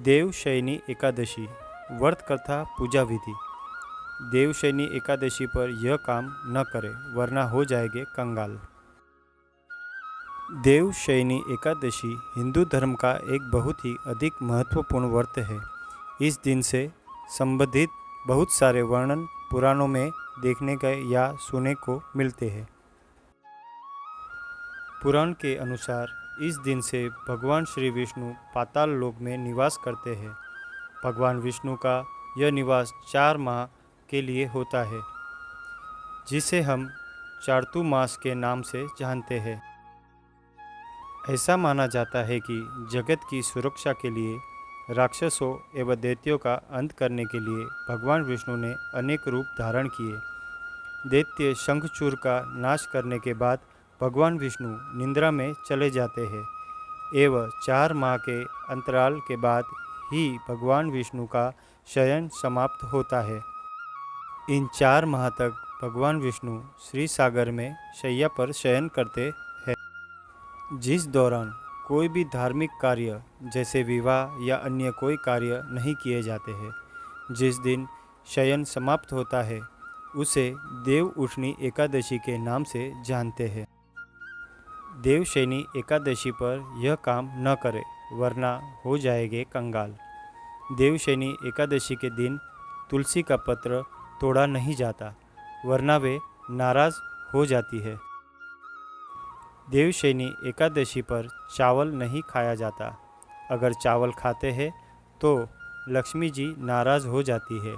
देवशयनी एकादशी व्रत कथा पूजा विधि। देवशयनी एकादशी पर यह काम न करें वरना हो जाएंगे कंगाल। देवशयनी एकादशी हिंदू धर्म का एक बहुत ही अधिक महत्वपूर्ण व्रत है। इस दिन से संबंधित बहुत सारे वर्णन पुराणों में देखने के या सुनने को मिलते हैं। पुराण के अनुसार इस दिन से भगवान श्री विष्णु पाताल लोक में निवास करते हैं। भगवान विष्णु का यह निवास 4 माह के लिए होता है, जिसे हम चातुर्मास के नाम से जानते हैं। ऐसा माना जाता है कि जगत की सुरक्षा के लिए राक्षसों एवं दैत्यों का अंत करने के लिए भगवान विष्णु ने अनेक रूप धारण किए। दैत्य शंखचूड़ का नाश करने के बाद भगवान विष्णु निद्रा में चले जाते हैं एवं 4 माह के अंतराल के बाद ही भगवान विष्णु का शयन समाप्त होता है। इन 4 माह तक भगवान विष्णु श्री सागर में शैया पर शयन करते हैं, जिस दौरान कोई भी धार्मिक कार्य जैसे विवाह या अन्य कोई कार्य नहीं किए जाते हैं। जिस दिन शयन समाप्त होता है उसे देव उठनी एकादशी के नाम से जानते हैं। देवशयनी एकादशी पर यह काम न करें वरना हो जाएंगे कंगाल। देवशयनी एकादशी के दिन तुलसी का पत्र तोड़ा नहीं जाता वरना वे नाराज हो जाती है। देवशयनी एकादशी पर चावल नहीं खाया जाता। अगर चावल खाते हैं तो लक्ष्मी जी नाराज हो जाती है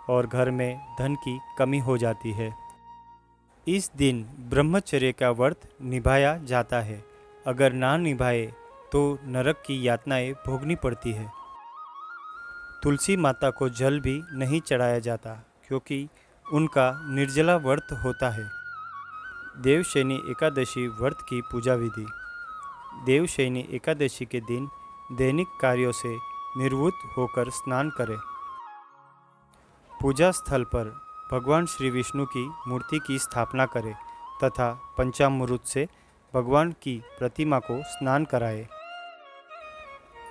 और घर में धन की कमी हो जाती है। इस दिन ब्रह्मचर्य का व्रत निभाया जाता है। अगर ना निभाए तो नरक की यातनाएं भोगनी पड़ती है। तुलसी माता को जल भी नहीं चढ़ाया जाता क्योंकि उनका निर्जला व्रत होता है। देवशयनी एकादशी व्रत की पूजा विधि। देवशयनी एकादशी के दिन दैनिक कार्यों से निवृत्त होकर स्नान करें। पूजा स्थल पर भगवान श्री विष्णु की मूर्ति की स्थापना करें तथा पंचामृत से भगवान की प्रतिमा को स्नान कराएं।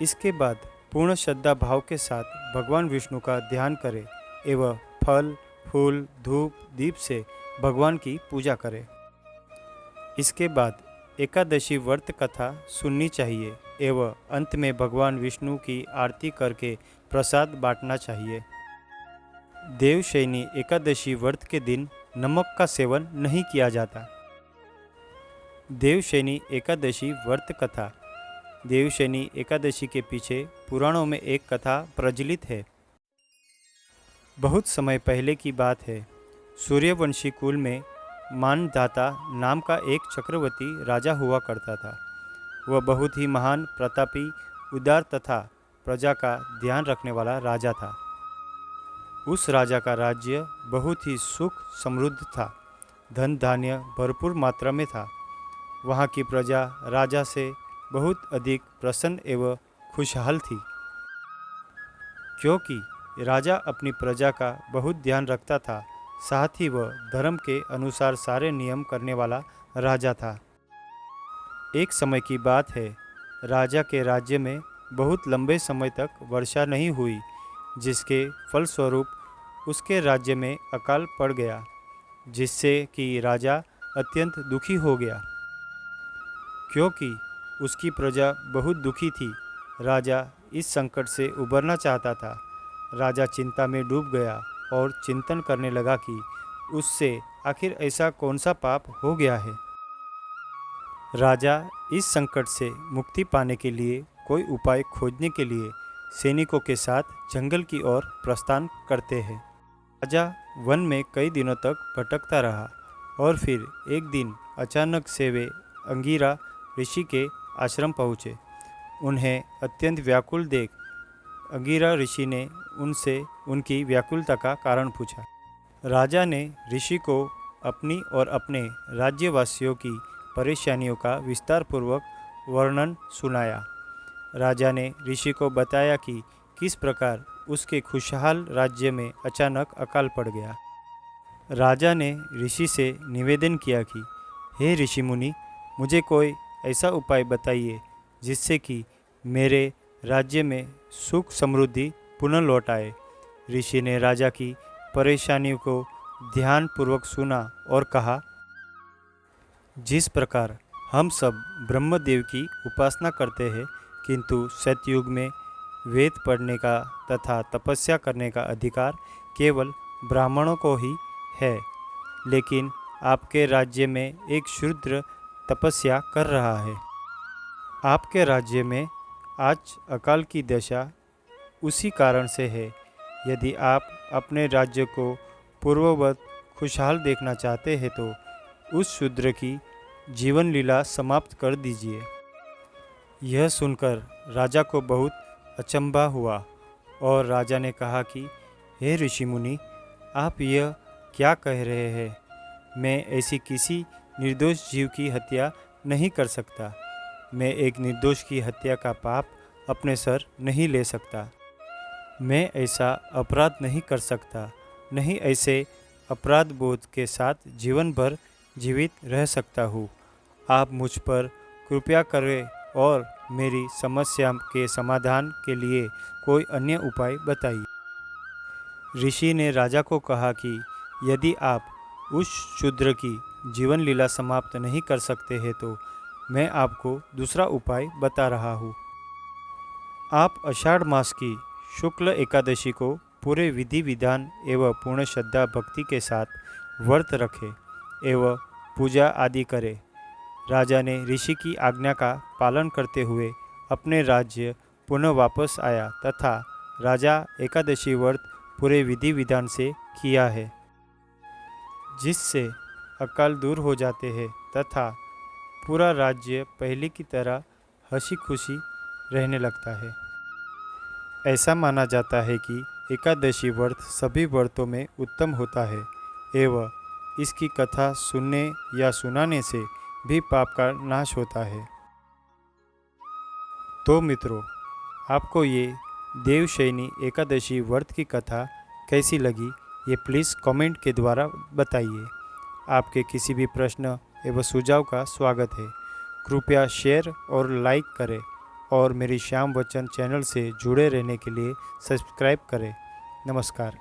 इसके बाद पूर्ण श्रद्धा भाव के साथ भगवान विष्णु का ध्यान करें एवं फल, फूल, धूप, दीप से भगवान की पूजा करें। इसके बाद एकादशी व्रत कथा सुननी चाहिए एवं अंत में भगवान विष्णु की आरती करके प्रसाद बांटना चाहिए। देवशयनी एकादशी व्रत के दिन नमक का सेवन नहीं किया जाता। देवशयनी एकादशी व्रत कथा। देवशयनी एकादशी के पीछे पुराणों में एक कथा प्रचलित है। बहुत समय पहले की बात है। सूर्यवंशी कुल में मानधाता नाम का एक चक्रवर्ती राजा हुआ करता था। वह बहुत ही महान, प्रतापी, उदार तथा प्रजा का ध्यान रखने वाला राजा था। उस राजा का राज्य बहुत ही सुख समृद्ध था। धन धान्य भरपूर मात्रा में था। वहाँ की प्रजा राजा से बहुत अधिक प्रसन्न एवं खुशहाल थी, क्योंकि राजा अपनी प्रजा का बहुत ध्यान रखता था। साथ ही वह धर्म के अनुसार सारे नियम करने वाला राजा था। एक समय की बात है, राजा के राज्य में बहुत लंबे समय तक वर्षा नहीं हुई, जिसके फलस्वरूप उसके राज्य में अकाल पड़ गया, जिससे कि राजा अत्यंत दुखी हो गया। क्योंकि उसकी प्रजा बहुत दुखी थी, राजा इस संकट से उबरना चाहता था। राजा चिंता में डूब गया और चिंतन करने लगा कि उससे आखिर ऐसा कौन सा पाप हो गया है। राजा इस संकट से मुक्ति पाने के लिए कोई उपाय खोजने के लिए सैनिकों के साथ जंगल की ओर प्रस्थान करते हैं। राजा वन में कई दिनों तक भटकता रहा और फिर एक दिन अचानक से वे अंगिरा ऋषि के आश्रम पहुँचे। उन्हें अत्यंत व्याकुल देख अंगिरा ऋषि ने उनसे उनकी व्याकुलता का कारण पूछा। राजा ने ऋषि को अपनी और अपने राज्यवासियों की परेशानियों का विस्तारपूर्वक वर्णन सुनाया। राजा ने ऋषि को बताया कि किस प्रकार उसके खुशहाल राज्य में अचानक अकाल पड़ गया। राजा ने ऋषि से निवेदन किया कि हे ऋषि मुनि, मुझे कोई ऐसा उपाय बताइए जिससे कि मेरे राज्य में सुख समृद्धि पुनः लौट आए। ऋषि ने राजा की परेशानियों को ध्यानपूर्वक सुना और कहा, जिस प्रकार हम सब ब्रह्मदेव की उपासना करते हैं, किंतु सतयुग में वेद पढ़ने का तथा तपस्या करने का अधिकार केवल ब्राह्मणों को ही है, लेकिन आपके राज्य में एक शूद्र तपस्या कर रहा है। आपके राज्य में आज अकाल की दशा उसी कारण से है। यदि आप अपने राज्य को पूर्ववत खुशहाल देखना चाहते हैं तो उस शूद्र की जीवन लीला समाप्त कर दीजिए। यह सुनकर राजा को बहुत अचंभा हुआ और राजा ने कहा कि हे ऋषि मुनि, आप यह क्या कह रहे हैं? मैं ऐसी किसी निर्दोष जीव की हत्या नहीं कर सकता। मैं एक निर्दोष की हत्या का पाप अपने सर नहीं ले सकता। मैं ऐसा अपराध नहीं कर सकता, नहीं ऐसे अपराध बोध के साथ जीवन भर जीवित रह सकता हूँ। आप मुझ पर कृपया करें और मेरी समस्या के समाधान के लिए कोई अन्य उपाय बताइए। ऋषि ने राजा को कहा कि यदि आप उस शूद्र की जीवन लीला समाप्त नहीं कर सकते हैं तो मैं आपको दूसरा उपाय बता रहा हूँ। आप आषाढ़ मास की शुक्ल एकादशी को पूरे विधि विधान एवं पूर्ण श्रद्धा भक्ति के साथ व्रत रखें एवं पूजा आदि करें। राजा ने ऋषि की आज्ञा का पालन करते हुए अपने राज्य पुनः वापस आया तथा राजा एकादशी व्रत पूरे विधि विधान से किया है, जिससे अकाल दूर हो जाते हैं तथा पूरा राज्य पहले की तरह हंसी खुशी रहने लगता है। ऐसा माना जाता है कि एकादशी व्रत सभी व्रतों में उत्तम होता है एवं इसकी कथा सुनने या सुनाने से भी पाप का नाश होता है। तो मित्रों, आपको ये देवशयनी एकादशी व्रत की कथा कैसी लगी, ये प्लीज़ कमेंट के द्वारा बताइए। आपके किसी भी प्रश्न एवं सुझाव का स्वागत है। कृपया शेयर और लाइक करें और मेरी श्याम वचन चैनल से जुड़े रहने के लिए सब्सक्राइब करें। नमस्कार।